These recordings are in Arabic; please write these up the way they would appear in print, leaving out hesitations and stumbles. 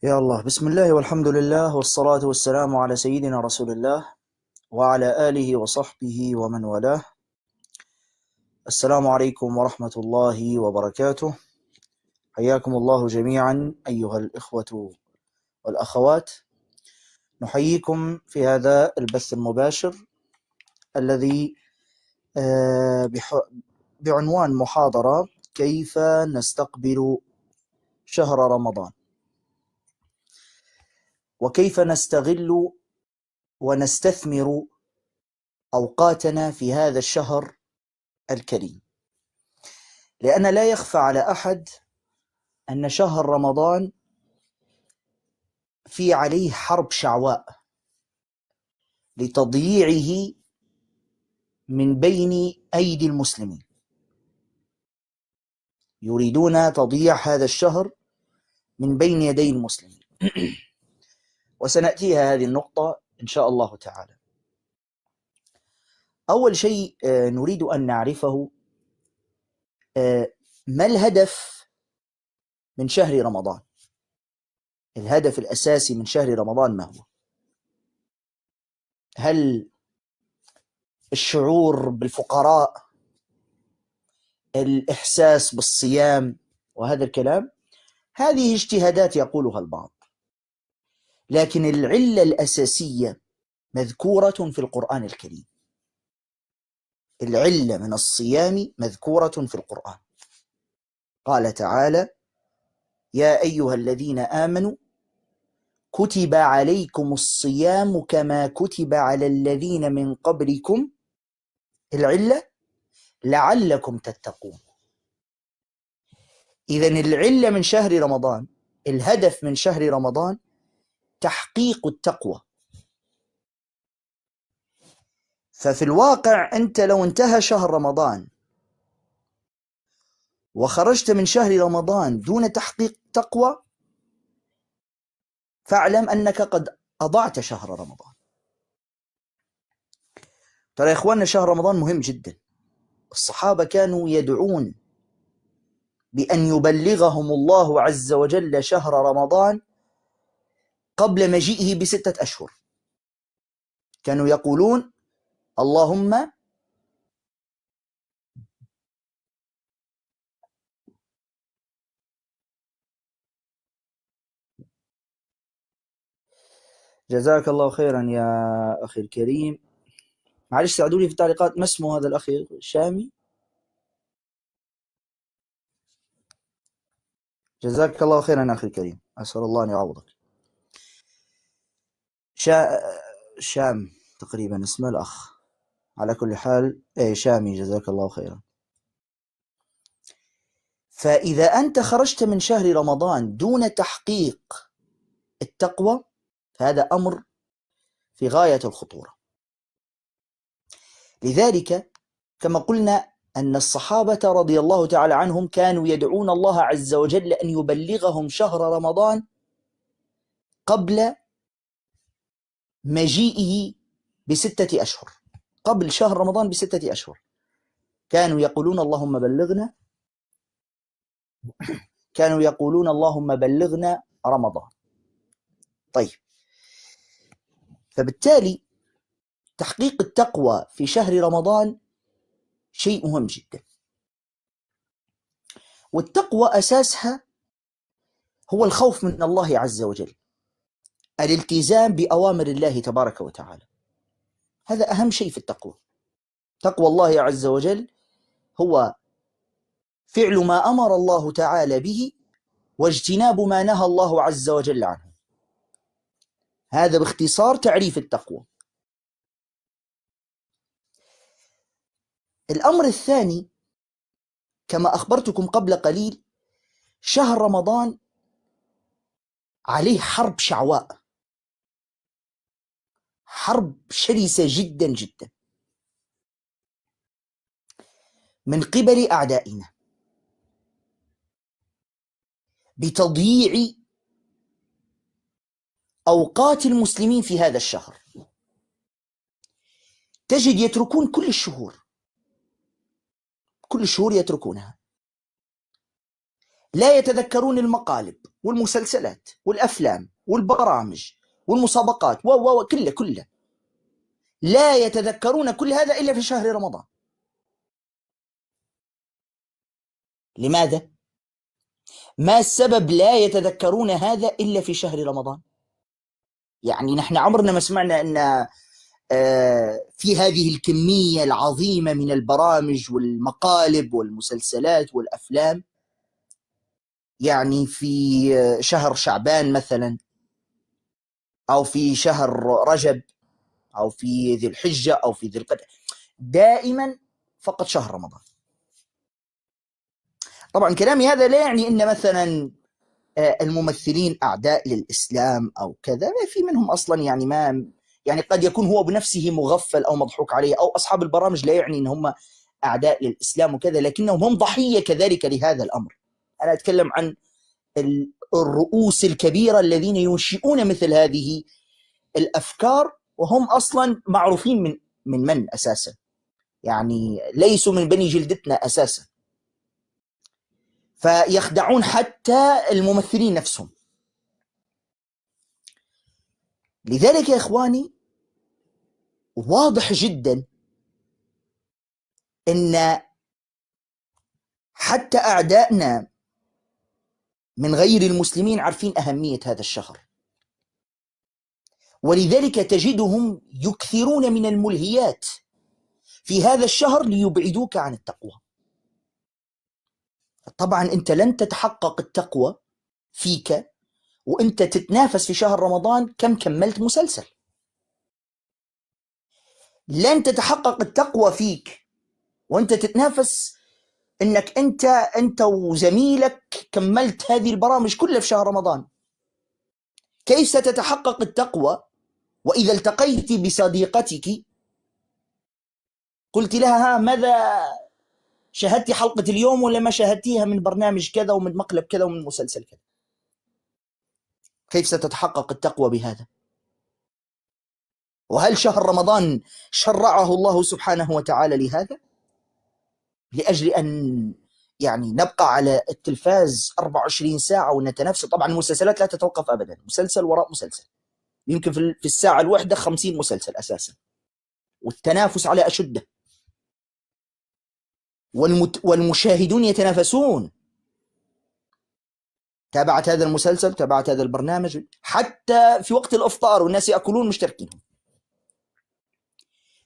يا الله، بسم الله والحمد لله والصلاة والسلام على سيدنا رسول الله وعلى آله وصحبه ومن والاه. السلام عليكم ورحمة الله وبركاته. حياكم الله جميعا أيها الإخوة والأخوات. نحييكم في هذا البث المباشر الذي بعنوان محاضرة: كيف نستقبل شهر رمضان، وكيف نستغل ونستثمر أوقاتنا في هذا الشهر الكريم. لأن لا يخفى على أحد أن شهر رمضان في عليه حرب شعواء لتضييعه من بين أيدي المسلمين، يريدون تضييع هذا الشهر من بين يدي المسلمين. وسنأتيها هذه النقطة إن شاء الله تعالى. أول شيء نريد أن نعرفه ما الهدف من شهر رمضان؟ الهدف الأساسي من شهر رمضان ما هو؟ هل الشعور بالفقراء، الإحساس بالصيام وهذا الكلام؟ هذه اجتهادات يقولها البعض، لكن العلة الأساسية مذكورة في القرآن الكريم. العلة من الصيام مذكورة في القرآن. قال تعالى: يا أيها الذين آمنوا كتب عليكم الصيام كما كتب على الذين من قبلكم. العلة لعلكم تتقون. إذن العلة من شهر رمضان، الهدف من شهر رمضان تحقيق التقوى. ففي الواقع أنت لو انتهى شهر رمضان وخرجت من شهر رمضان دون تحقيق تقوى، فاعلم أنك قد أضعت شهر رمضان. ترى يا إخواننا، شهر رمضان مهم جدا. الصحابة كانوا يدعون بأن يبلغهم الله عز وجل شهر رمضان قبل مجيئه ب6 أشهر. كانوا يقولون: اللهم جزاك الله خيرا يا أخي الكريم. معلش ساعدوا لي في التعليقات، ما اسمه هذا الأخ شامي؟ جزاك الله خيرا يا أخي الكريم، أسأل الله أن يعوضك. شام تقريبا اسمه الأخ، على كل حال شامي، جزاك الله خيرا. فإذا أنت خرجت من شهر رمضان دون تحقيق التقوى، فهذا أمر في غاية الخطورة. لذلك كما قلنا أن الصحابة رضي الله تعالى عنهم كانوا يدعون الله عز وجل أن يبلغهم شهر رمضان قبل مجيئه ب6 أشهر، قبل شهر رمضان ب6 أشهر. كانوا يقولون اللهم بلغنا رمضان. طيب، فبالتالي تحقيق التقوى في شهر رمضان شيء مهم جدا. والتقوى أساسها هو الخوف من الله عز وجل، الالتزام بأوامر الله تبارك وتعالى. هذا أهم شيء في التقوى. تقوى الله عز وجل هو فعل ما أمر الله تعالى به واجتناب ما نهى الله عز وجل عنه. هذا باختصار تعريف التقوى. الأمر الثاني، كما أخبرتكم قبل قليل، شهر رمضان عليه حرب شعواء، حرب شرسة جدا جدا من قبل أعدائنا بتضييع أوقات المسلمين في هذا الشهر. تجد يتركون كل الشهور يتركونها، لا يتذكرون المقالب والمسلسلات والأفلام والبرامج والمسابقات كله لا يتذكرون كل هذا إلا في شهر رمضان. لماذا؟ ما السبب لا يتذكرون هذا إلا في شهر رمضان؟ يعني نحن عمرنا ما سمعنا أن في هذه الكمية العظيمة من البرامج والمقالب والمسلسلات والأفلام، يعني في شهر شعبان مثلا، أو في شهر رجب، أو في ذي الحجة، أو في ذي القعدة، دائما فقط شهر رمضان. طبعا كلامي هذا لا يعني أن مثلا الممثلين أعداء للإسلام أو كذا، في منهم أصلا يعني ما يعني قد يكون هو بنفسه مغفل أو مضحوك عليه، أو أصحاب البرامج لا يعني أن هم أعداء للإسلام وكذا، لكنهم هم ضحية كذلك لهذا الأمر. أنا أتكلم عن الرؤوس الكبيرة الذين ينشئون مثل هذه الأفكار، وهم أصلا معروفين من أساسا، يعني ليسوا من بني جلدتنا أساسا، فيخدعون حتى الممثلين نفسهم. لذلك يا إخواني واضح جدا أن حتى أعدائنا من غير المسلمين عارفين أهمية هذا الشهر، ولذلك تجدهم يكثرون من الملهيات في هذا الشهر ليبعدوك عن التقوى. طبعا أنت لن تتحقق التقوى فيك وأنت تتنافس في شهر رمضان كم كملت مسلسل. لن تتحقق التقوى فيك وأنت تتنافس أنك أنت وزميلك كملت هذه البرامج كلها في شهر رمضان. كيف ستتحقق التقوى وإذا التقيت بصديقتك قلت لها ماذا شاهدت حلقة اليوم ولا ما شاهدتيها من برنامج كذا ومن مقلب كذا ومن مسلسل كذا؟ كيف ستتحقق التقوى بهذا؟ وهل شهر رمضان شرعه الله سبحانه وتعالى لهذا؟ لأجل أن يعني نبقى على التلفاز 24 ساعة ونتنافس؟ طبعا المسلسلات لا تتوقف أبدا، مسلسل وراء مسلسل، يمكن في الساعة الواحدة 50 مسلسل أساسا، والتنافس على أشده، والمشاهدون يتنافسون، تابعت هذا المسلسل، تابعت هذا البرنامج، حتى في وقت الإفطار والناس يأكلون مشتركين.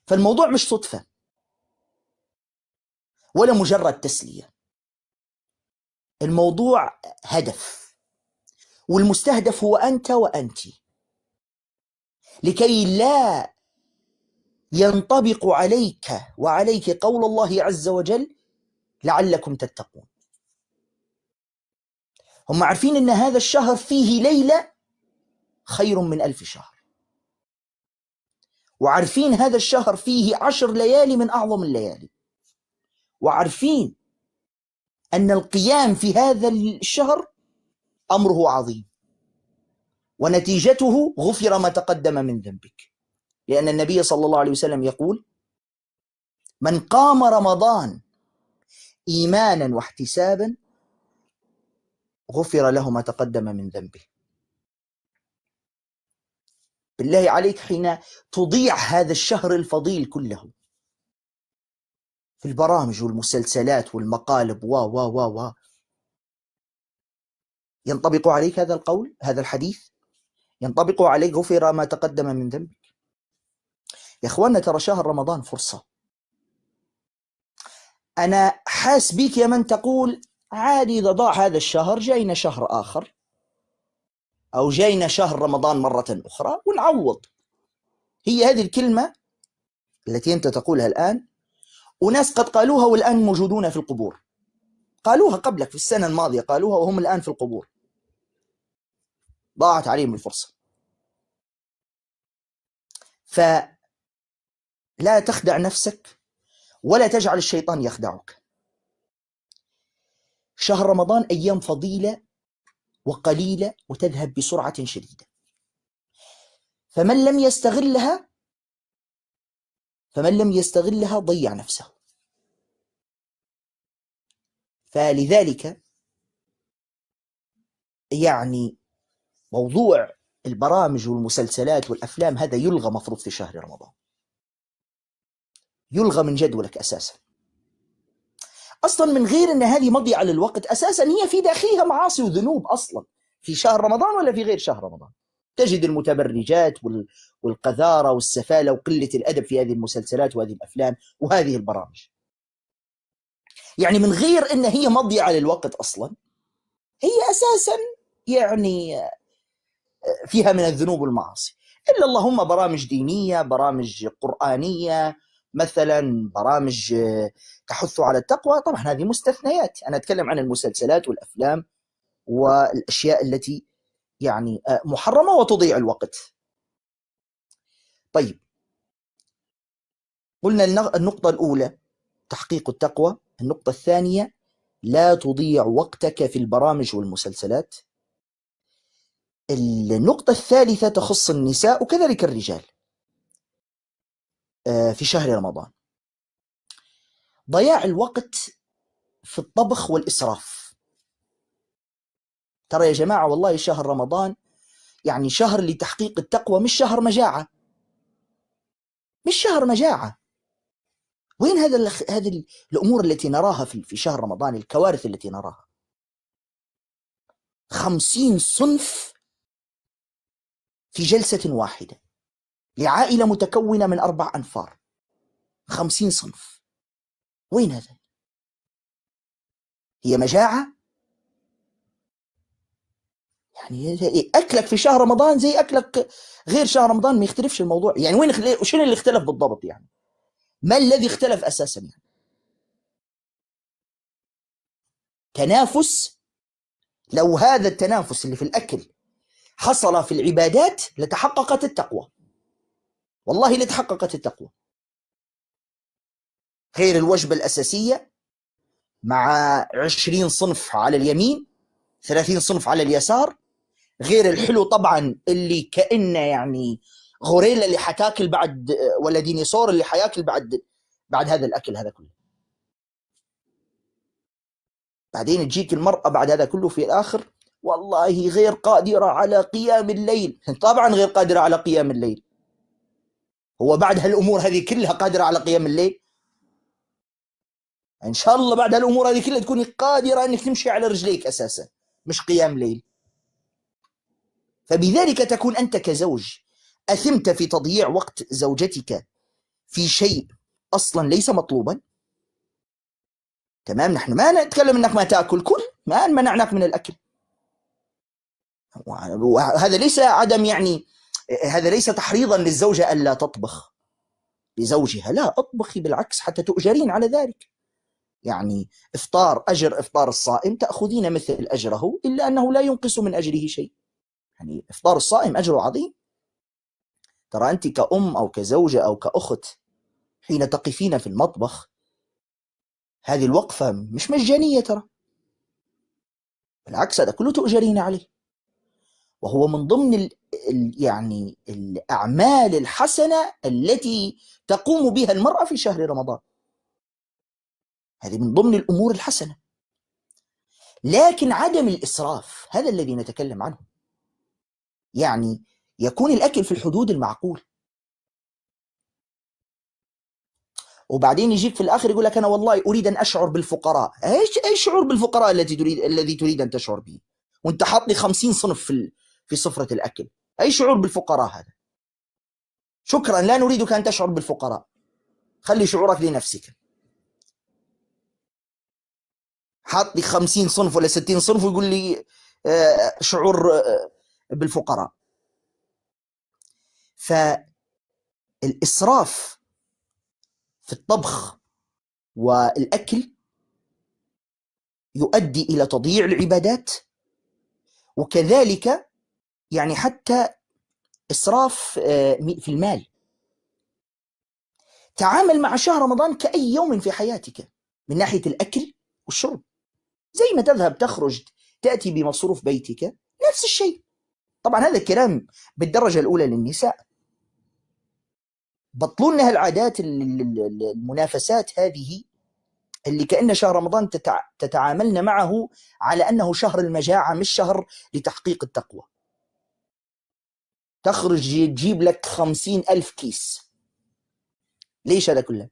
فالموضوع مش صدفة ولا مجرد تسلية، الموضوع هدف، والمستهدف هو أنت وأنت، لكي لا ينطبق عليك وعليك قول الله عز وجل لعلكم تتقون. هم عارفين أن هذا الشهر فيه ليلة خير من 1000 شهر، وعارفين هذا الشهر فيه 10 ليالي من أعظم الليالي، وعارفين أن القيام في هذا الشهر أمره عظيم، ونتيجته غفر ما تقدم من ذنبك، لأن النبي صلى الله عليه وسلم يقول من قام رمضان إيمانا واحتسابا غفر له ما تقدم من ذنبه. بالله عليك حين تضيع هذا الشهر الفضيل كله في البرامج والمسلسلات والمقالب و ينطبق عليك هذا القول، هذا الحديث ينطبق عليك غفر ما تقدم من ذنبك. يا اخوانا ترى شهر رمضان فرصة. أنا حاس بيك يا من تقول عادي إذا ضاع هذا الشهر جاينا شهر آخر، أو جاينا شهر رمضان مرة أخرى ونعوض. هي هذه الكلمة التي أنت تقولها الآن وناس قد قالوها والآن موجودون في القبور، قالوها قبلك في السنة الماضية، قالوها وهم الآن في القبور، ضاعت عليهم الفرصة. فلا تخدع نفسك ولا تجعل الشيطان يخدعك. شهر رمضان أيام فضيلة وقليلة وتذهب بسرعة شديدة، فمن لم يستغلها ضيع نفسه. فلذلك يعني موضوع البرامج والمسلسلات والأفلام هذا يلغى مفروض في شهر رمضان، يلغى من جدولك أساسا. أصلا من غير أن هذه مضيعة للوقت، أساسا هي في داخلها معاصي وذنوب أصلا في شهر رمضان ولا في غير شهر رمضان. تجد المتبرجات والقذارة والسفالة وقلة الأدب في هذه المسلسلات وهذه الأفلام وهذه البرامج. يعني من غير أن هي مضيعة للوقت أصلا، هي أساسا يعني فيها من الذنوب والمعاصي. إلا اللهم برامج دينية، برامج قرآنية مثلا، برامج تحث على التقوى، طبعا هذه مستثنيات. أنا أتكلم عن المسلسلات والأفلام والأشياء التي يعني محرمة وتضيع الوقت. طيب، قلنا النقطة الأولى تحقيق التقوى. النقطة الثانية لا تضيع وقتك في البرامج والمسلسلات. النقطة الثالثة تخص النساء وكذلك الرجال في شهر رمضان. ضياع الوقت في الطبخ والإسراف. ترى يا جماعة والله شهر رمضان يعني شهر لتحقيق التقوى، مش شهر مجاعة، مش شهر مجاعة. وين هذه الأمور التي نراها في شهر رمضان، الكوارث التي نراها؟ 50 صنف في جلسة واحدة لعائلة متكونة من 4 أنفار، 50 صنف. وين هذا؟ هي مجاعة؟ يعني أكلك في شهر رمضان زي أكلك غير شهر رمضان، ما يختلفش الموضوع. يعني وين شنو اللي اختلف بالضبط؟ يعني ما الذي اختلف أساسا؟ يعني تنافس. لو هذا التنافس اللي في الأكل حصل في العبادات لتحققت التقوى، والله لتحققت التقوى. غير الوجبة الأساسية مع 20 صنف على اليمين، 30 صنف على اليسار، غير الحلو طبعا اللي كأنه يعني غوريلا اللي حتاكل بعد، ولا ديناصور اللي حياكل بعد هذا الأكل هذا كله. بعدين تجيك المرأة بعد هذا كله في الآخر والله غير قادرة على قيام الليل. طبعا غير قادرة على قيام الليل. هو بعد هالأمور هذه كلها قادرة على قيام الليل؟ إن شاء الله بعد هالأمور هذه كلها تكوني قادرة أنك تمشي على رجليك أساسا، مش قيام ليل. فبذلك تكون أنت كزوج أثمت في تضييع وقت زوجتك في شيء أصلا ليس مطلوبا. تمام، نحن ما نتكلم أنك ما تأكل، كل ما منعناك من الأكل. وهذا ليس عدم يعني، هذا ليس تحريضا للزوجة ألا تطبخ لزوجها، لا، اطبخي بالعكس حتى تؤجرين على ذلك. يعني أجر إفطار الصائم تأخذين مثل أجره، إلا أنه لا ينقص من أجره شيء. يعني إفطار الصائم أجره عظيم. ترى أنت كأم أو كزوجة أو كأخت حين تقفين في المطبخ هذه الوقفة مش مجانية، ترى بالعكس هذا كله تؤجرين عليه، وهو من ضمن يعني الأعمال الحسنة التي تقوم بها المرأة في شهر رمضان. هذه من ضمن الأمور الحسنة. لكن عدم الإسراف هذا الذي نتكلم عنه. يعني يكون الأكل في الحدود المعقول، وبعدين يجيك في الآخر يقول لك أنا والله أريد أن أشعر بالفقراء. إيش شعور بالفقراء الذي تريد أن تشعر به وأنت حاط لي 50 صنف في سفرة الأكل؟ أي شعور بالفقراء هذا؟ شكرا، لا نريدك أن تشعر بالفقراء، خلي شعورك لنفسك. حاط لي 50 صنف ولا 60 صنف ويقول لي شعور بالفقراء. فالإسراف في الطبخ والأكل يؤدي إلى تضييع العبادات، وكذلك يعني حتى إسراف في المال. تعامل مع شهر رمضان كأي يوم في حياتك من ناحية الأكل والشرب، زي ما تذهب تخرج تأتي بمصروف بيتك نفس الشيء. طبعا هذا الكلام بالدرجة الأولى للنساء. بطلوا لنا العادات المنافسات هذه اللي كأن شهر رمضان تتعاملن معه على أنه شهر المجاعة، مش شهر لتحقيق التقوى. تخرج تجيب لك 50,000 كيس. ليش هذا كله؟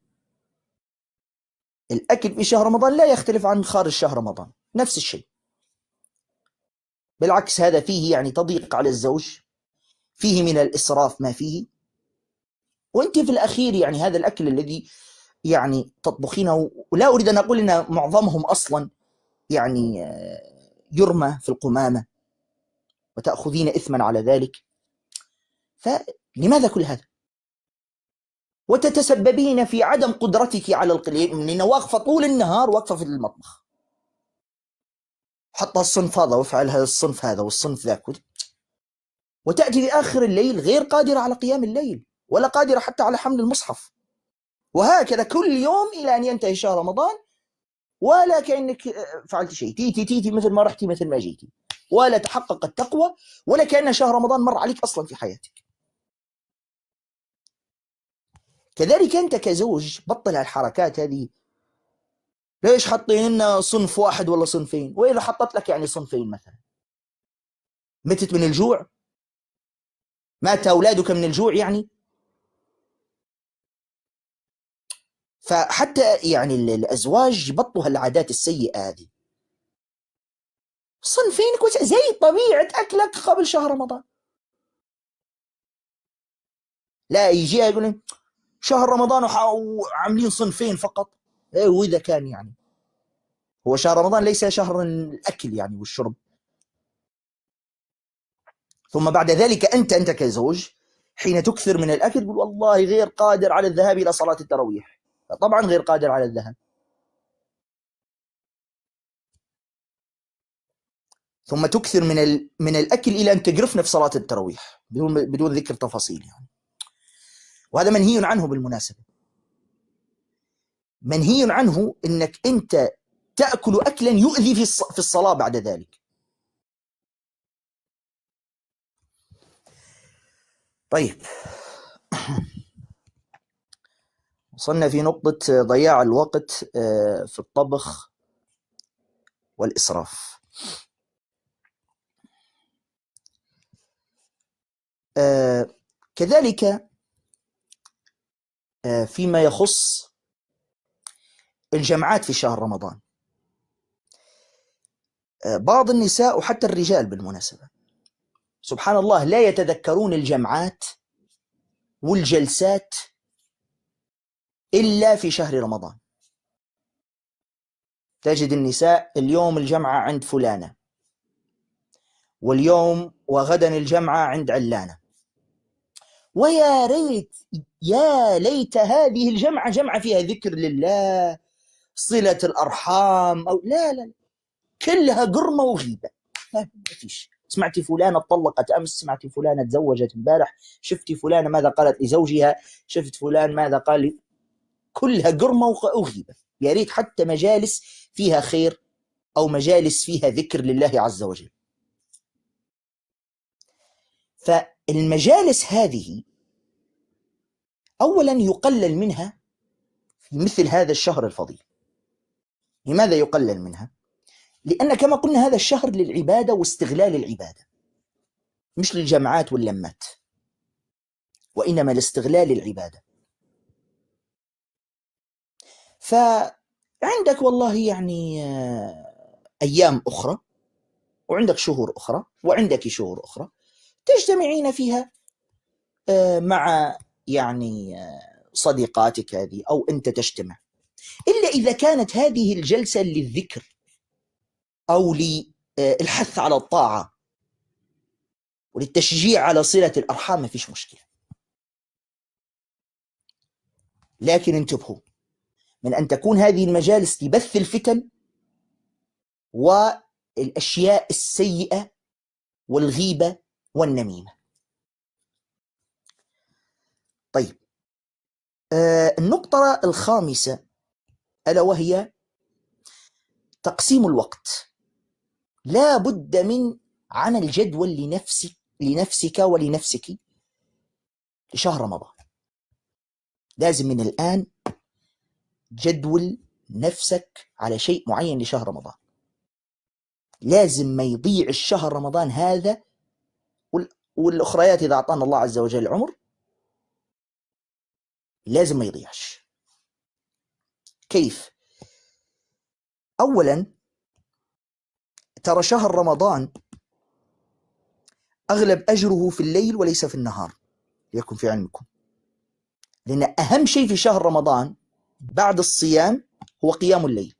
الأكل في شهر رمضان لا يختلف عن خارج شهر رمضان، نفس الشيء. بالعكس هذا فيه يعني تضييق على الزوج، فيه من الإسراف ما فيه. وانت في الأخير يعني هذا الأكل الذي يعني تطبخينه، ولا أريد أن أقول أن معظمهم أصلا يعني يرمى في القمامة وتأخذين إثما على ذلك، فلماذا كل هذا؟ وتتسببين في عدم قدرتك على القليل، من واقفة طول النهار واقفة في المطبخ، حط الصنف هذا وافعل هذا الصنف هذا والصنف ذاك، وتأتي في آخر الليل غير قادرة على قيام الليل، ولا قادرة حتى على حمل المصحف. وهكذا كل يوم إلى أن ينتهي شهر رمضان، ولا كأنك فعلت شيء، تيتي مثل ما رحتي مثل ما جيتي، ولا تحقق التقوى، ولا كأن شهر رمضان مر عليك أصلا في حياتك. كذلك أنت كزوج بطل الحركات هذه. ليش حاطين لنا صنف واحد ولا صنفين؟ وإذا حطت لك يعني صنفين مثلا، متت من الجوع؟ مات أولادك من الجوع يعني؟ فحتى يعني الأزواج بطلوا هالعادات السيئة هذه. صنفين زي طبيعة أكلك قبل شهر رمضان. لا يجي يقول شهر رمضان وعاملين صنفين فقط. إيه وإذا كان يعني هو شهر رمضان ليس شهر الأكل يعني والشرب. ثم بعد ذلك أنت كزوج حين تكثر من الأكل تقول والله غير قادر على الذهاب إلى صلاة التراويح. طبعا غير قادر على الذهاب. ثم تكثر من الأكل إلى أن تقرفنا في صلاة التراويح بدون ذكر تفاصيل يعني. وهذا منهي عنه بالمناسبة. منهي عنه إنك أنت تأكل أكلا يؤذي في الصلاة بعد ذلك. طيب وصلنا في نقطة ضياع الوقت في الطبخ والإسراف. كذلك فيما يخص الجمعات في شهر رمضان، بعض النساء وحتى الرجال بالمناسبة سبحان الله لا يتذكرون الجمعات والجلسات إلا في شهر رمضان. تجد النساء اليوم الجمعة عند فلانة، واليوم وغدا الجمعة عند علانة، ويا ريت يا ليت هذه الجمعة جمعة فيها ذكر لله، صلة الأرحام، أو لا كلها قرمة وغيبة. ما فيش. سمعتي فلانة طلقت أمس، سمعتي فلانة تزوجت امبارح، شفتي فلانة ماذا قالت لزوجها، شفت فلان ماذا قال كلها قرمة وغيبة. يا ريت حتى مجالس فيها خير أو مجالس فيها ذكر لله عز وجل. فالمجالس هذه أولا يقلل منها في مثل هذا الشهر الفضيل. لماذا يقلل منها؟ لأن كما قلنا هذا الشهر للعبادة واستغلال العبادة، مش للجمعات واللمات، وإنما لاستغلال العبادة. فعندك والله يعني أيام أخرى، وعندك شهور أخرى، وعندك شهور أخرى تجتمعين فيها مع يعني صديقاتك هذه، أو أنت تجتمع، إلا إذا كانت هذه الجلسة للذكر أو للحث على الطاعة وللتشجيع على صلة الأرحام، ما فيش مشكلة. لكن انتبهوا من أن تكون هذه المجالس لبث الفتن والأشياء السيئة والغيبة والنميمة. طيب النقطة الخامسة ألا وهي تقسيم الوقت. لا بد من عمل جدول لنفسك ولنفسك لشهر رمضان. لازم من الآن جدول نفسك على شيء معين لشهر رمضان. لازم ما يضيع الشهر رمضان هذا والأخريات إذا أعطانا الله عز وجل العمر، لازم ما يضيعش. كيف؟ أولا، ترى شهر رمضان أغلب أجره في الليل وليس في النهار، ليكن في علمكم، لأن أهم شيء في شهر رمضان بعد الصيام هو قيام الليل،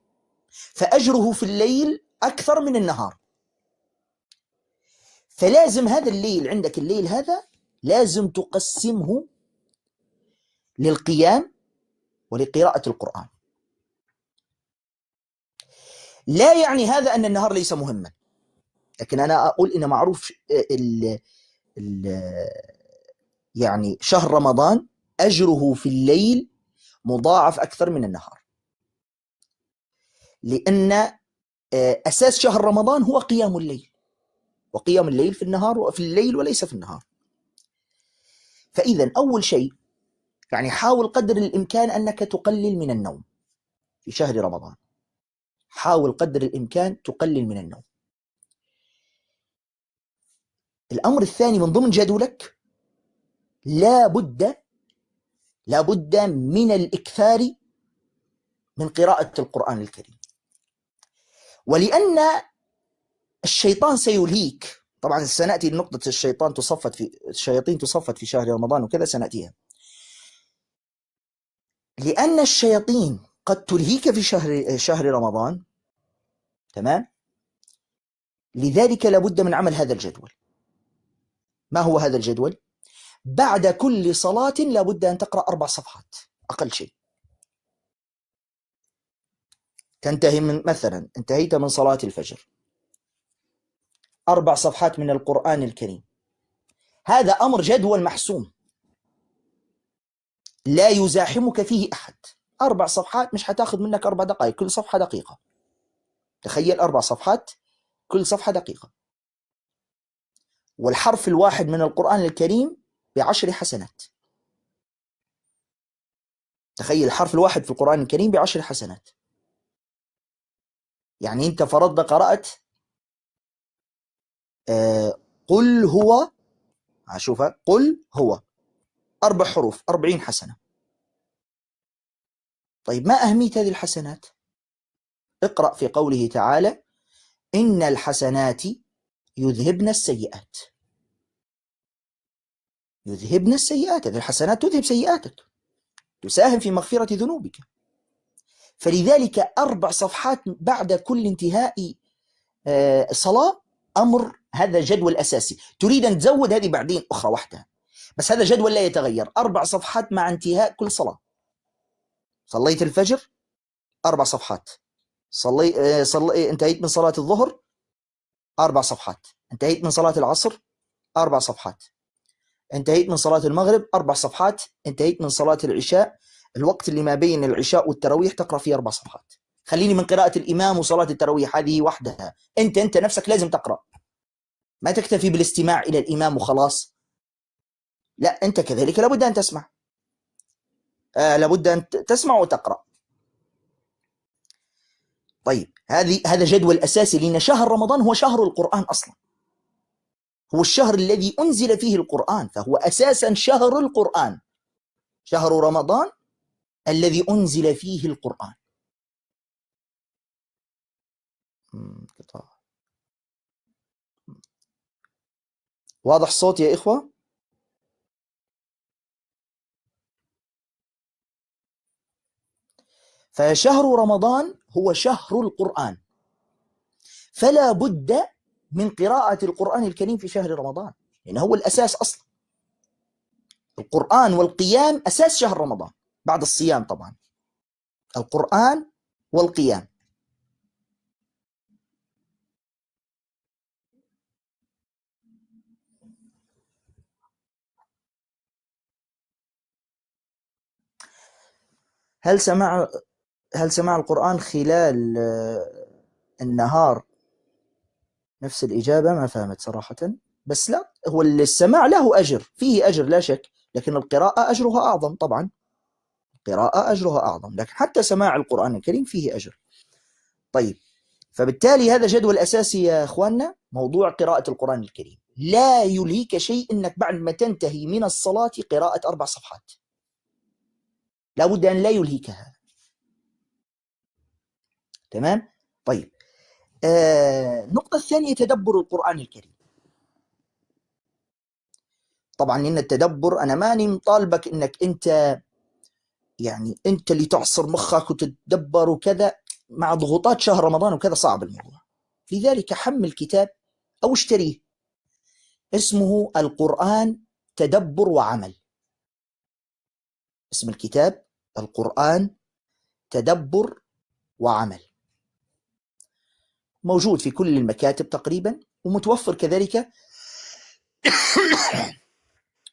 فأجره في الليل أكثر من النهار. فلازم هذا الليل عندك، الليل هذا لازم تقسمه للقيام ولقراءة القرآن. لا يعني هذا أن النهار ليس مهما، لكن أنا أقول إن معروف يعني شهر رمضان أجره في الليل مضاعف أكثر من النهار، لأن أساس شهر رمضان هو قيام الليل، وقيام الليل في النهار وفي الليل وليس في النهار. فإذا أول شيء يعني حاول قدر الإمكان أنك تقلل من النوم في شهر رمضان، حاول قدر الإمكان تقلل من النوم. الأمر الثاني من ضمن جدولك لا بد من الإكثار من قراءة القرآن الكريم، ولأن الشيطان سيلهيك. طبعا سنأتي لنقطة الشياطين تصفت في شهر رمضان وكذا سنأتيها، لأن الشياطين قد تلهيك في شهر رمضان، تمام؟ لذلك لابد من عمل هذا الجدول. ما هو هذا الجدول؟ بعد كل صلاة لابد أن تقرأ 4 صفحات أقل شيء. تنتهي مثلا انتهيت من صلاة الفجر، 4 صفحات من القرآن الكريم. هذا أمر جدول محسوم لا يزاحمك فيه أحد. 4 صفحات مش هتاخذ منك 4 دقائق، كل صفحة دقيقة. تخيل 4 صفحات كل صفحة دقيقة، والحرف الواحد من القرآن الكريم ب10 حسنات. تخيل الحرف الواحد في القرآن الكريم ب10 حسنات. يعني أنت فرضنا قرأت قل هو، هشوفها، قل هو 4 حروف 40 حسنة. طيب ما أهمية هذه الحسنات؟ اقرأ في قوله تعالى إن الحسنات يذهبن السيئات. يذهبن السيئات، هذه الحسنات تذهب سيئاتك، تساهم في مغفرة ذنوبك. فلذلك 4 صفحات بعد كل انتهاء صلاة أمر، هذا جدول أساسي. تريد أن تزود هذه بعدين أخرى وحدها، بس هذا جدول لا يتغير. 4 صفحات مع انتهاء كل صلاة. صليت الفجر 4 صفحات، انتهيت من صلاة الظهر 4 صفحات، انتهيت من صلاة العصر 4 صفحات، انتهيت من صلاة المغرب 4 صفحات، انتهيت من صلاة العشاء، الوقت اللي ما بين العشاء والتراويح تقرأ فيه 4 صفحات. خليني من قراءة الإمام وصلاة التراويح هذه وحدها، أنت نفسك لازم تقرأ، ما تكتفي بالاستماع إلى الإمام وخلاص، لا، أنت كذلك لابد أن تسمع، لابد أن تسمع وتقرأ. طيب هذا جدول أساسي، لأن شهر رمضان هو شهر القرآن أصلا، هو الشهر الذي أنزل فيه القرآن، فهو أساسا شهر القرآن، شهر رمضان الذي أنزل فيه القرآن. واضح الصوت يا إخوة؟ فشهر رمضان هو شهر القرآن، فلا بد من قراءة القرآن الكريم في شهر رمضان، لأنه هو الأساس أصلا. القرآن والقيام أساس شهر رمضان بعد الصيام طبعا، القرآن والقيام. هل سماع القرآن خلال النهار نفس الإجابة؟ ما فهمت صراحة، بس لا، هو السماع له أجر، فيه أجر لا شك، لكن القراءة أجرها أعظم طبعا. قراءة أجرها أعظم، لكن حتى سماع القرآن الكريم فيه أجر. طيب، فبالتالي هذا جدول أساسي يا أخواننا، موضوع قراءة القرآن الكريم. لا يلهيك شيء أنك بعد ما تنتهي من الصلاة قراءة 4 صفحات، لا بد أن لا يلهيك هذا. تمام؟ طيب، النقطة الثانية تدبر القرآن الكريم. طبعا إن التدبر أنا ماني مطالبك إنك أنت يعني أنت اللي تعصر مخك وتتدبر وكذا، مع ضغوطات شهر رمضان وكذا صعب الموضوع. لذلك حمل كتاب أو اشتريه، اسمه القرآن تدبر وعمل. اسم الكتاب القرآن تدبر وعمل، موجود في كل المكاتب تقريبا، ومتوفر كذلك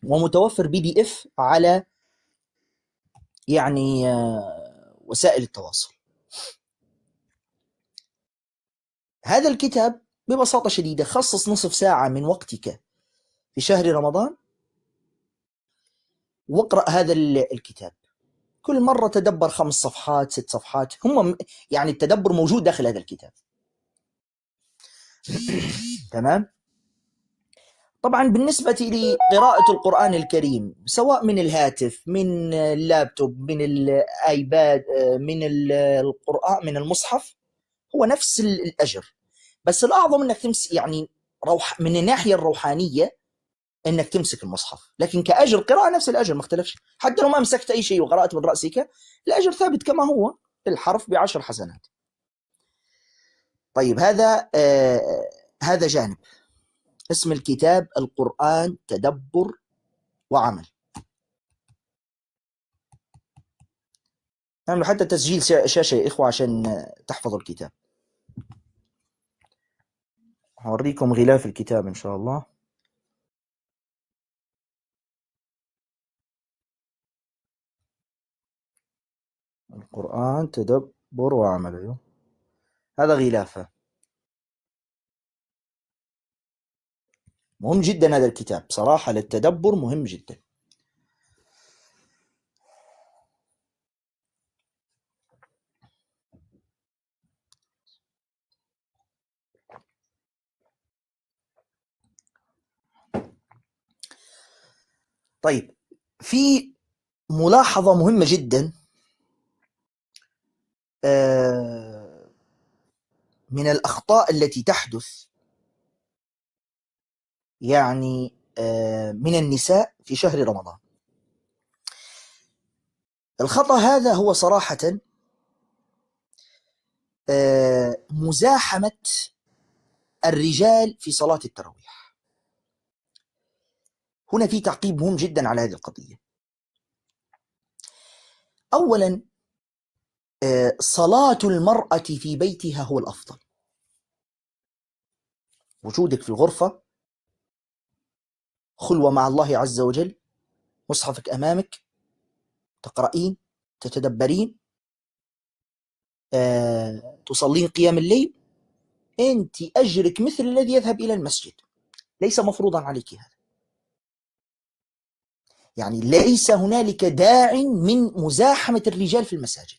ومتوفر PDF على يعني وسائل التواصل. هذا الكتاب ببساطة شديدة خصص نصف ساعة من وقتك في شهر رمضان واقرأ هذا الكتاب. كل مرة تدبر 5 صفحات 6 صفحات، هم يعني التدبر موجود داخل هذا الكتاب. تمام؟ طبعا بالنسبة لقراءة القرآن الكريم سواء من الهاتف، من اللابتوب، من الآيباد، من القرآن، من المصحف، هو نفس الأجر، بس الأعظم أنك تمسك يعني من الناحية الروحانية أنك تمسك المصحف، لكن كأجر قراءة نفس الأجر ما اختلفش. حتى لو ما مسكت أي شيء وقرأت من رأسك الأجر ثابت كما هو، الحرف ب10 حسنات. طيب، هذا جانب. اسم الكتاب القرآن تدبر وعمل. نعمل حتى تسجيل شاشة يا إخوة عشان تحفظوا الكتاب. هوريكم غلاف الكتاب إن شاء الله. القرآن تدبر وعمل، هذا غلافه. مهم جدا هذا الكتاب صراحة، للتدبر مهم جدا. طيب، في ملاحظة مهمة جدا من الأخطاء التي تحدث يعني من النساء في شهر رمضان. الخطأ هذا هو صراحة مزاحمة الرجال في صلاة التراويح. هنا في تعقيب مهم جدا على هذه القضية. أولا، صلاة المرأة في بيتها هو الأفضل. وجودك في الغرفة، خلوة مع الله عز وجل، مصحفك أمامك، تقرأين، تتدبرين، تصلين قيام الليل، أنت أجرك مثل الذي يذهب إلى المسجد، ليس مفروضا عليك هذا. يعني ليس هنالك داع من مزاحمة الرجال في المساجد.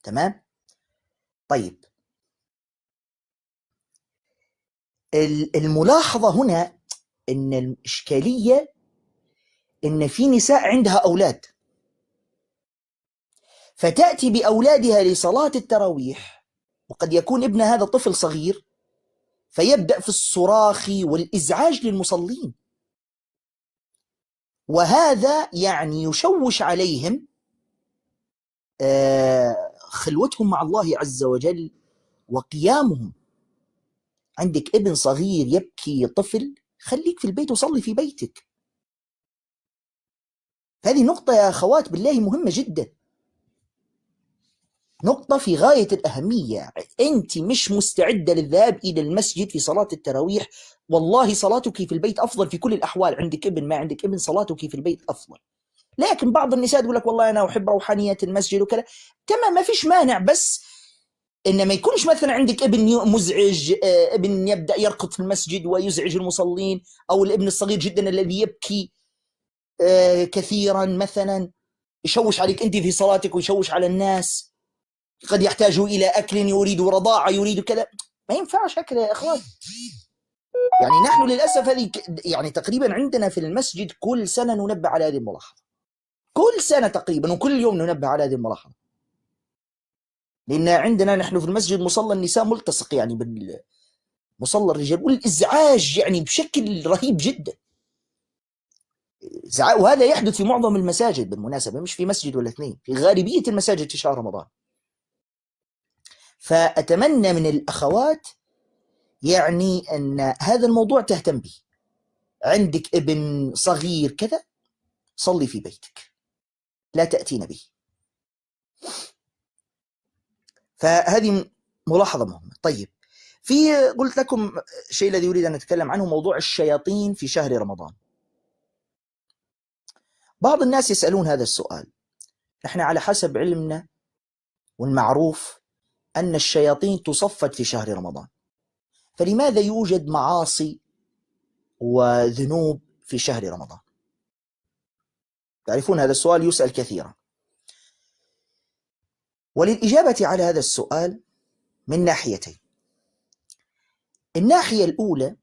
تمام؟ طيب، الملاحظة هنا أن الإشكالية أن في نساء عندها أولاد، فتأتي بأولادها لصلاة التراويح، وقد يكون ابن هذا طفل صغير، فيبدأ في الصراخ والإزعاج للمصلين، وهذا يعني يشوش عليهم خلوتهم مع الله عز وجل وقيامهم. عندك ابن صغير يبكي، طفل، خليك في البيت وصلي في بيتك. هذه نقطة يا أخوات بالله مهمة جدا، نقطة في غاية الأهمية. أنت مش مستعدة للذهاب إلى المسجد في صلاة التراويح، والله صلاتك في البيت أفضل في كل الأحوال. عندك ابن ما عندك ابن، صلاتك في البيت أفضل. لكن بعض النساء تقول لك والله أنا أحب روحانيات المسجد وكذا. تمام، ما فيش مانع، بس إن ما يكونش مثلا عندك ابن مزعج، ابن يبدأ يركض في المسجد ويزعج المصلين، أو الابن الصغير جدا الذي يبكي. كثيرا مثلا، يشوش عليك أنت في صلاتك ويشوش على الناس، قد يحتاج إلى أكل، يريد رضاعة، يريد كذا. ما ينفعش هكذا يا إخوان. يعني نحن للأسف هذه يعني تقريبا عندنا في المسجد كل سنة ننبه على هذه الملاحظة، كل سنة تقريبا وكل يوم ننبه على هذه الملاحظة. لأن عندنا نحن في المسجد مصلى النساء ملتصق يعني بالمصلى الرجال، والإزعاج يعني بشكل رهيب جدا. وهذا يحدث في معظم المساجد بالمناسبة، مش في مسجد ولا اثنين، في غالبية المساجد في شهر رمضان. فأتمنى من الأخوات يعني أن هذا الموضوع تهتم به. عندك ابن صغير كذا، صلي في بيتك، لا تأتين به. فهذه ملاحظة مهمة. طيب، قلت لكم شيء الذي أريد أن أتكلم عنه، موضوع الشياطين في شهر رمضان. بعض الناس يسألون هذا السؤال. نحن على حسب علمنا والمعروف أن الشياطين تصفد في شهر رمضان، فلماذا يوجد معاصي وذنوب في شهر رمضان؟ تعرفون هذا السؤال يسأل كثيرا. وللإجابة على هذا السؤال من ناحيتين. الناحية الأولى،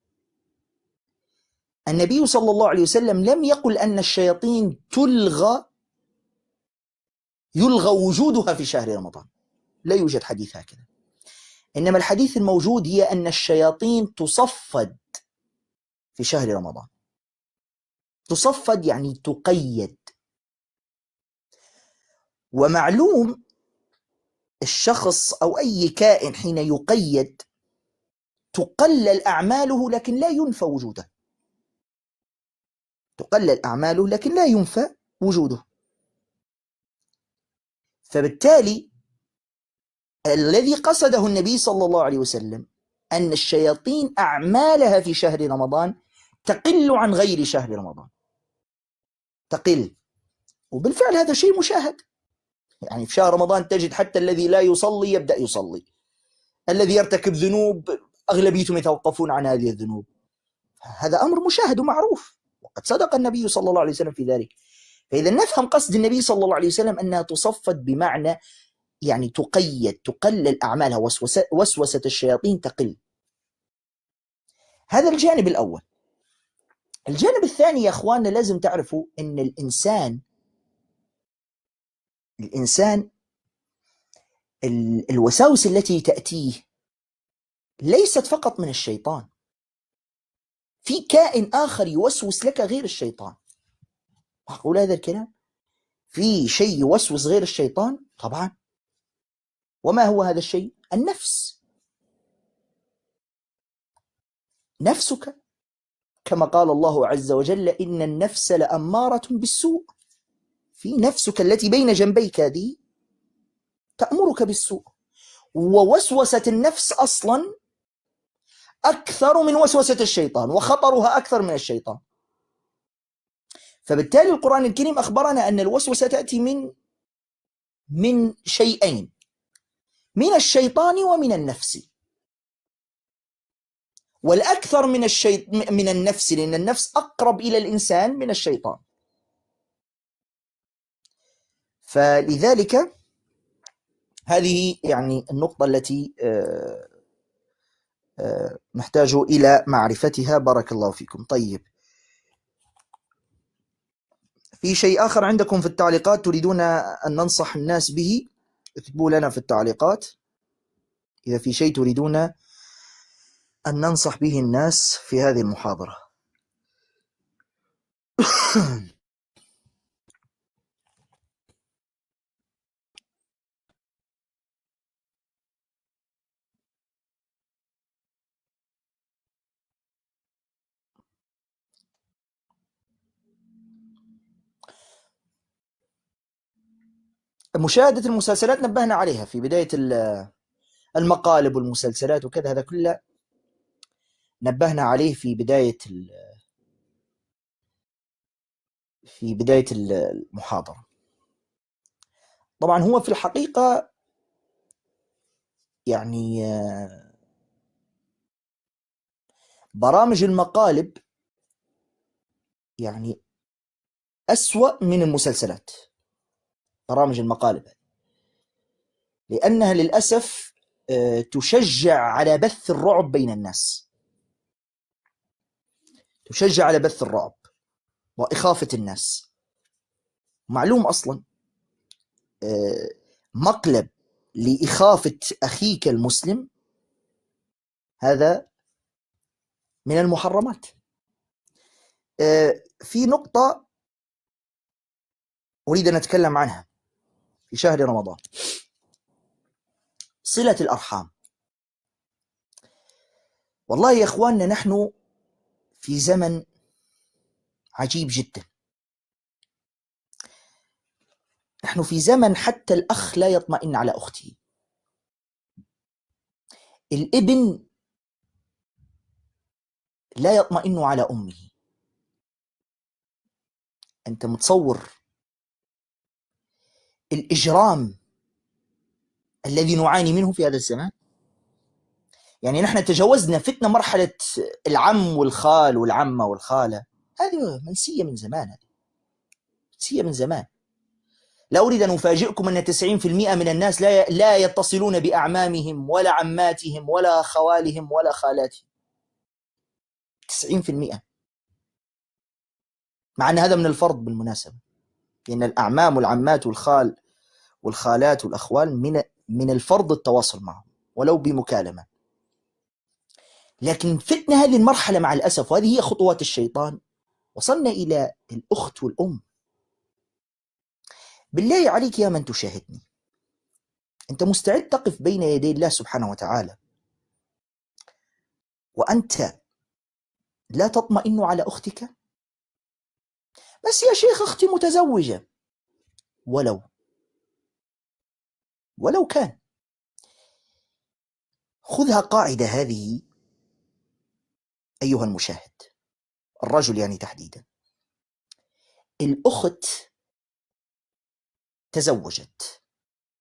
النبي صلى الله عليه وسلم لم يقل أن الشياطين يلغى وجودها في شهر رمضان، لا يوجد حديث هكذا. إنما الحديث الموجود هي أن الشياطين تصفد في شهر رمضان. تصفد يعني تقيد. ومعلوم الشخص أو أي كائن حين يقيد تقلل أعماله لكن لا ينفى وجوده. تقلل أعماله لكن لا ينفى وجوده. فبالتالي الذي قصده النبي صلى الله عليه وسلم أن الشياطين أعمالها في شهر رمضان تقل عن غير شهر رمضان، تقل. وبالفعل هذا شيء مشاهد. يعني في شهر رمضان تجد حتى الذي لا يصلي يبدأ يصلي، الذي يرتكب ذنوب أغلبيتهم يتوقفون عن هذه الذنوب. هذا أمر مشاهد ومعروف، وقد صدق النبي صلى الله عليه وسلم في ذلك. فإذا نفهم قصد النبي صلى الله عليه وسلم أنها تصفد بمعنى يعني تقيد، تقلل أعمالها، وسوسة الشياطين تقل. هذا الجانب الأول. الجانب الثاني يا أخواننا، لازم تعرفوا أن الإنسان الوساوس التي تأتيه ليست فقط من الشيطان، في كائن آخر يوسوس لك غير الشيطان. أقول هذا الكلام؟ في شيء يوسوس غير الشيطان طبعا. وما هو هذا الشيء؟ النفس. نفسك، كما قال الله عز وجل: إن النفس لأمارة بالسوء. في نفسك التي بين جنبيك هذه تأمرك بالسوء. ووسوسة النفس أصلا أكثر من وسوسة الشيطان، وخطرها أكثر من الشيطان. فبالتالي القرآن الكريم أخبرنا أن الوسوسة تأتي من شيئين: من الشيطان ومن النفس. والأكثر من النفس، لأن النفس أقرب إلى الإنسان من الشيطان. فلذلك هذه يعني النقطة التي نحتاج إلى معرفتها. بارك الله فيكم. طيب، في شيء آخر عندكم في التعليقات تريدون أن ننصح الناس به؟ اكتبوا لنا في التعليقات إذا في شيء تريدون أن ننصح به الناس في هذه المحاضرة. مشاهدة المسلسلات نبهنا عليها في بداية المقالب والمسلسلات وكذا، هذا كله نبهنا عليه في بداية المحاضرة. طبعا هو في الحقيقة يعني برامج المقالب يعني أسوأ من المسلسلات، برامج المقالب، لأنها للأسف تشجع على بث الرعب بين الناس، تشجع على بث الرعب وإخافة الناس. معلوم أصلا مقلب لإخافة أخيك المسلم هذا من المحرمات. في نقطة أريد أن أتكلم عنها في شهر رمضان، صلة الأرحام. والله يا إخواننا نحن في زمن عجيب جدا، نحن في زمن حتى الأخ لا يطمئن على أخته، الابن لا يطمئن على أمه. أنت متصور الإجرام الذي نعاني منه في هذا الزمان؟ يعني نحن تجاوزنا فتنة مرحلة العم والخال والعمة والخالة، هذه منسية من زمان، هذه منسية من زمان. لا أريد أن أفاجئكم أن 90% من الناس لا يتصلون بأعمامهم ولا عماتهم ولا خوالهم ولا خالاتهم، 90%. مع أن هذا من الفرض بالمناسبة، لأن الأعمام والعمات والخالات والأخوال من الفرض التواصل معهم ولو بمكالمة. لكن فتنا هذه المرحلة مع الأسف، وهذه هي خطوات الشيطان، وصلنا إلى الأخت والأم. بالله عليك يا من تشاهدني، أنت مستعد تقف بين يدي الله سبحانه وتعالى وأنت لا تطمئن على أختك؟ بس يا شيخ أختي متزوجة، ولو كان. خذها قاعدة هذه أيها المشاهد، الرجل يعني تحديدا. الأخت تزوجت،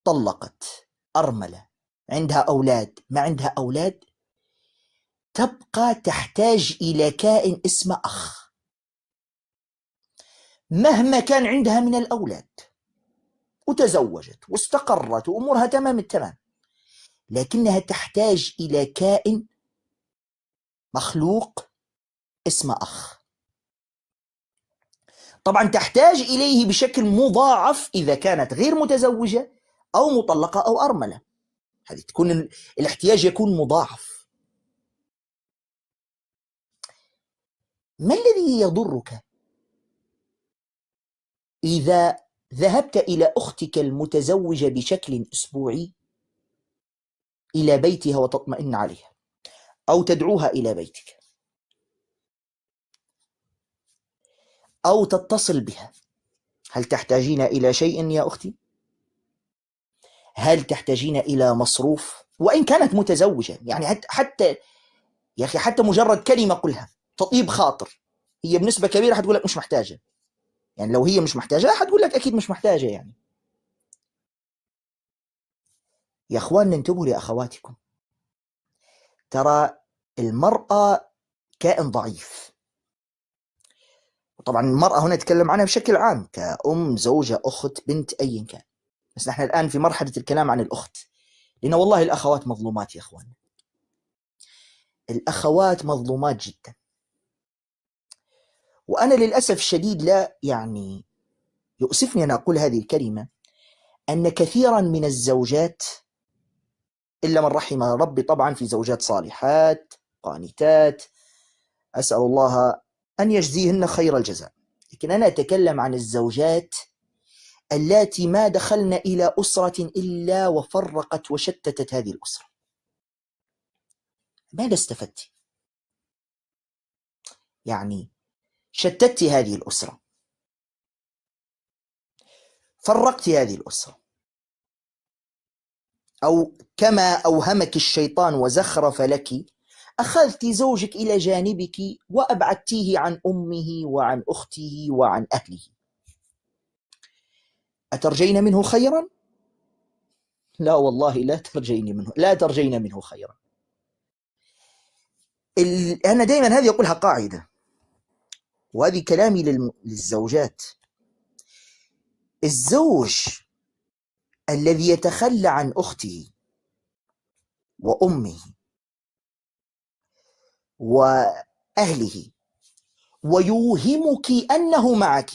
طلقت، أرملة، عندها أولاد، ما عندها أولاد، تبقى تحتاج إلى كائن اسمه أخ مهما كان عندها من الأولاد، وتزوجت واستقرت وأمورها تمام التمام، لكنها تحتاج إلى كائن مخلوق اسمه أخ. طبعا تحتاج إليه بشكل مضاعف إذا كانت غير متزوجة أو مطلقة أو أرملة، هذه تكون الاحتياج يكون مضاعف. ما الذي يضرك إذا ذهبت إلى أختك المتزوجة بشكل أسبوعي إلى بيتها وتطمئن عليها، أو تدعوها إلى بيتك، أو تتصل بها؟ هل تحتاجين إلى شيء يا أختي؟ هل تحتاجين إلى مصروف؟ وإن كانت متزوجة، يعني حتى يا أخي حتى مجرد كلمة قلها تطيب خاطر. هي بنسبة كبيرة حتقول لك مش محتاجة، يعني لو هي مش محتاجة حتقول لك أكيد مش محتاجة. يعني يا أخوان انتبهوا لأخواتكم، ترى المرأة كائن ضعيف. وطبعا المرأة هنا نتكلم عنها بشكل عام كأم، زوجة، أخت، بنت، أي كان، بس نحن الآن في مرحلة الكلام عن الأخت، لأن والله الأخوات مظلومات يا أخوان، الأخوات مظلومات جدا. وأنا للأسف الشديد لا يعني يؤسفني أن أقول هذه الكلمة، أن كثيرا من الزوجات إلا من رحم ربي طبعا، في زوجات صالحات قانتات، أسأل الله أن يجزيهن خير الجزاء، لكن أنا أتكلم عن الزوجات التي ما دخلن إلى أسرة إلا وفرقت وشتتت هذه الأسرة. ماذا استفدت؟ يعني شتت هذه الأسرة، فرقت هذه الأسرة، أو كما أوهمك الشيطان وزخرف لك، أخذت زوجك إلى جانبك وأبعدتيه عن أمه وعن أخته وعن أهله. أترجين منه خيرا؟ لا والله لا ترجين منه خيرا. أنا دائما هذه أقولها قاعدة، وهذه كلامي للزوجات. الزوج الذي يتخلى عن أخته وأمه وأهله ويوهمك أنه معك،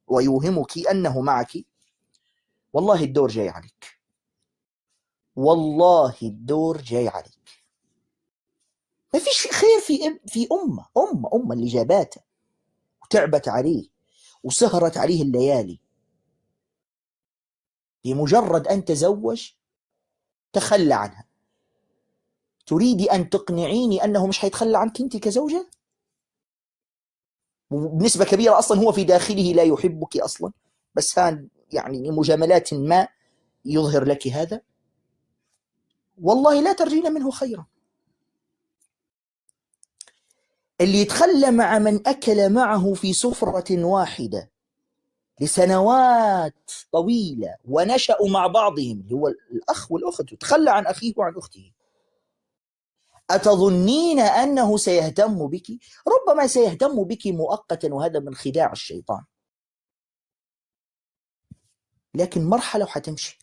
ويوهمك أنه معك، والله الدور جاي عليك، والله الدور جاي عليك. ما فيش خير في أمة اللي جاباته وتعبت عليه وسهرت عليه الليالي، بمجرد أن تزوج تخلى عنها. تريدي أن تقنعيني أنه مش هيتخلى عنك أنت كزوجة؟ وبنسبة كبيرة أصلا هو في داخله لا يحبك أصلا، بس يعني مجاملات ما يظهر لك هذا. والله لا ترجين منه خيرا. اللي يتخلى مع من أكل معه في سفرة واحدة لسنوات طويلة ونشأوا مع بعضهم، اللي هو الأخ والأخت، تخلى عن أخيه وعن أخته، أتظنين أنه سيهتم بك؟ ربما سيهتم بك مؤقتا، وهذا من خداع الشيطان، لكن مرحلة وحتمشي.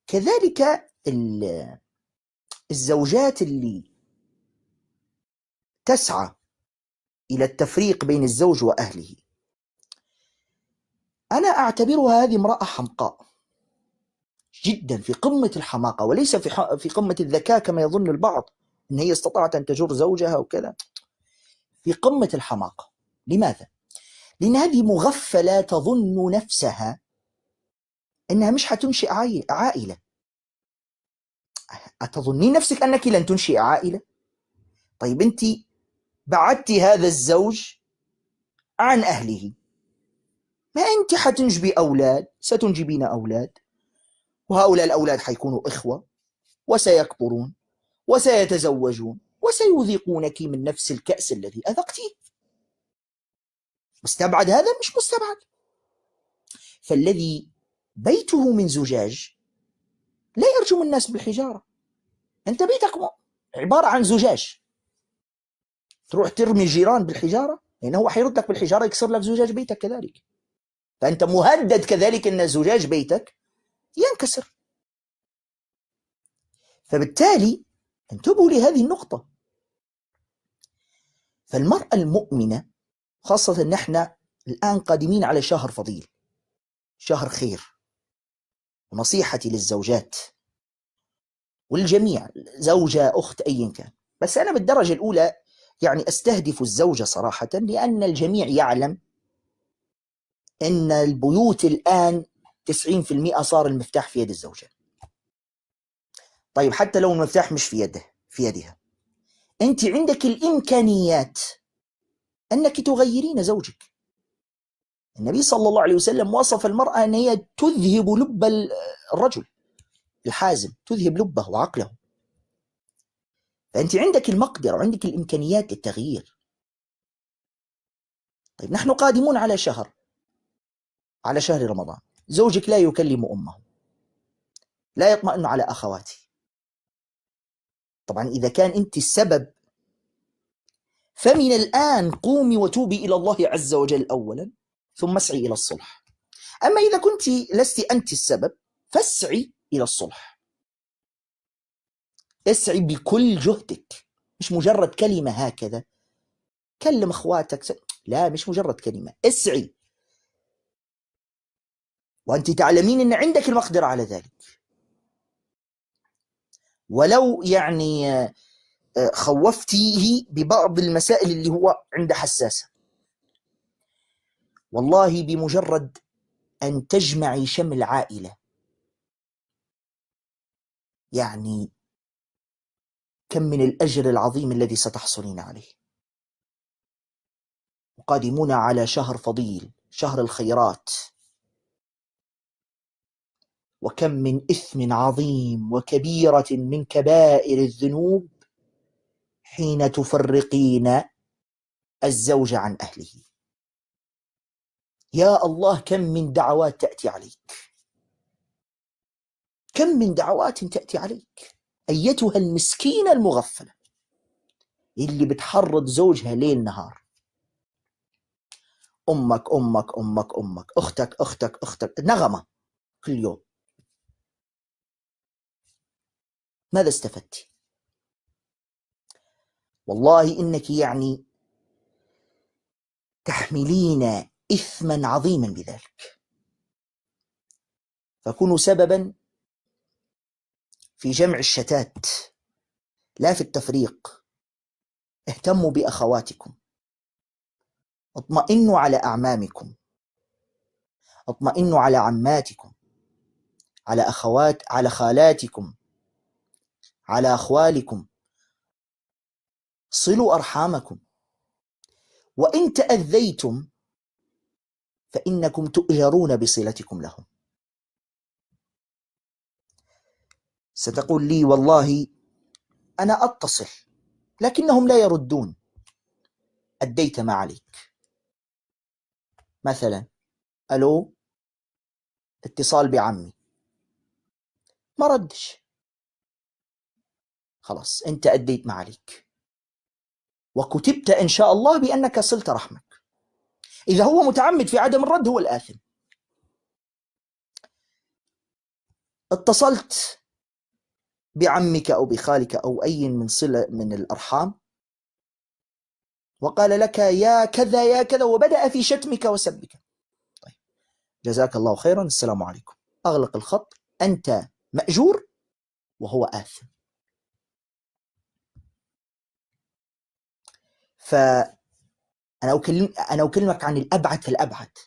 كذلك الزوجات اللي تسعى إلى التفريق بين الزوج وأهله، أنا أعتبرها هذه امرأة حمقاء جدا، في قمة الحماقة، وليس في قمة الذكاء كما يظن البعض أن هي استطاعت أن تجر زوجها وكذا. في قمة الحماقة. لماذا؟ لأن هذه مغفلة تظن نفسها أنها مش هتنشئ عائلة. أتظنين نفسك أنك لن تنشئ عائلة؟ طيب أنت بعدت هذا الزوج عن أهله، ما أنت حتنجبي أولاد، ستنجبين أولاد، وهؤلاء الأولاد حيكونوا إخوة وسيكبرون وسيتزوجون وسيذيقونك من نفس الكأس الذي أذقتيه. مستبعد هذا؟ مش مستبعد. فالذي بيته من زجاج لا يرجم الناس بالحجارة. أنت بيتك عبارة عن زجاج، تروح ترمي الجيران بالحجارة، لأنه هو حيرد لك بالحجارة يكسر لك زجاج بيتك كذلك. فأنت مهدد كذلك أن زجاج بيتك ينكسر. فبالتالي انتبهوا لهذه النقطة. فالمرأة المؤمنة، خاصة نحن الآن قادمين على شهر فضيل، شهر خير، ونصيحتي للزوجات والجميع، زوجة أخت أيا كان، بس أنا بالدرجة الأولى يعني أستهدف الزوجة صراحة، لأن الجميع يعلم أن البيوت الآن 90% صار المفتاح في يد الزوجة. طيب حتى لو المفتاح مش في يدها، أنت عندك الإمكانيات أنك تغيرين زوجك. النبي صلى الله عليه وسلم وصف المرأة أن هي تذهب لب الرجل الحازم، تذهب لبه وعقله. فأنت عندك المقدرة وعندك الإمكانيات للتغيير. طيب نحن قادمون على شهر رمضان، زوجك لا يكلم أمه، لا يطمئن على أخواته. طبعا إذا كان أنت السبب، فمن الآن قومي وتوبي إلى الله عز وجل أولا، ثم اسعي إلى الصلح. أما إذا كنت لست أنت السبب، فاسعي إلى الصلح، اسعي بكل جهدك، مش مجرد كلمة هكذا. كلم أخواتك، لا، مش مجرد كلمة، اسعي، وأنت تعلمين أن عندك المقدرة على ذلك. ولو يعني خوفتيه ببعض المسائل اللي هو عنده حساسة، والله بمجرد أن تجمعي شمل عائلة، يعني كم من الأجر العظيم الذي ستحصلين عليه. وقادمون على شهر فضيل، شهر الخيرات، وكم من إثم عظيم وكبيرة من كبائر الذنوب حين تفرقين الزوج عن أهله. يا الله، كم من دعوات تأتي عليك، كم من دعوات تأتي عليك، أيتها المسكينة المغفلة اللي بتحرض زوجها ليل نهار. أمك أمك أمك أمك، أختك أختك أختك، نغمة كل يوم. ماذا استفدت؟ والله إنك يعني تحملين إثما عظيما بذلك، فكونوا سببا في جمع الشتات لا في التفريق. اهتموا بأخواتكم، اطمئنوا على أعمامكم، اطمئنوا على عماتكم، على أخوات، على خالاتكم، على أخوالكم، صلوا أرحامكم. وإن تأذيتم فإنكم تؤجرون بصلتكم لهم. ستقول لي والله أنا أتصل لكنهم لا يردون. أديت ما عليك. مثلا ألو، اتصال بعمي، ما ردش، خلاص أنت أديت ما عليك، وكتبت إن شاء الله بأنك صلت رحمك. إذا هو متعمد في عدم الرد هو الآثم. اتصلت بعمك أو بخالك أو أي من صلة من الأرحام وقال لك يا كذا يا كذا وبدأ في شتمك وسبك، طيب جزاك الله خيرا، السلام عليكم، أغلق الخط، أنت مأجور وهو آثم. فأنا أكلمك عن الأبعد فالأبعد،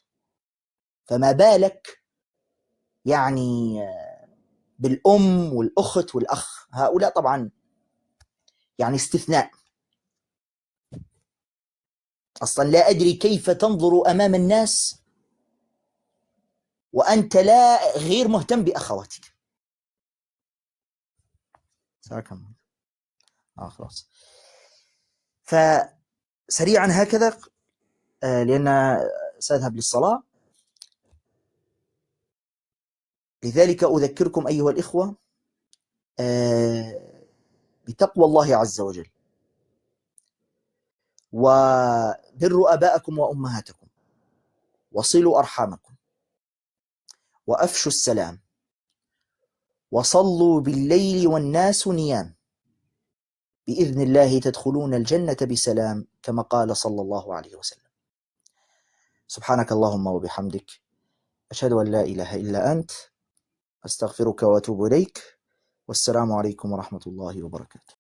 فما بالك يعني بالأم والأخت والأخ، هؤلاء طبعا يعني استثناء. أصلا لا أدري كيف تنظر أمام الناس وأنت لا غير مهتم بأخواتك. خلاص. فسريعا هكذا لأن سأذهب للصلاة. لذلك أذكركم أيها الإخوة بتقوى الله عز وجل، وبروا آباءكم وأمهاتكم، وصلوا أرحامكم، وأفشوا السلام، وصلوا بالليل والناس نيام، بإذن الله تدخلون الجنة بسلام كما قال صلى الله عليه وسلم. سبحانك اللهم وبحمدك، أشهد أن لا إله إلا أنت، أستغفرك وأتوب إليك، والسلام عليكم ورحمة الله وبركاته.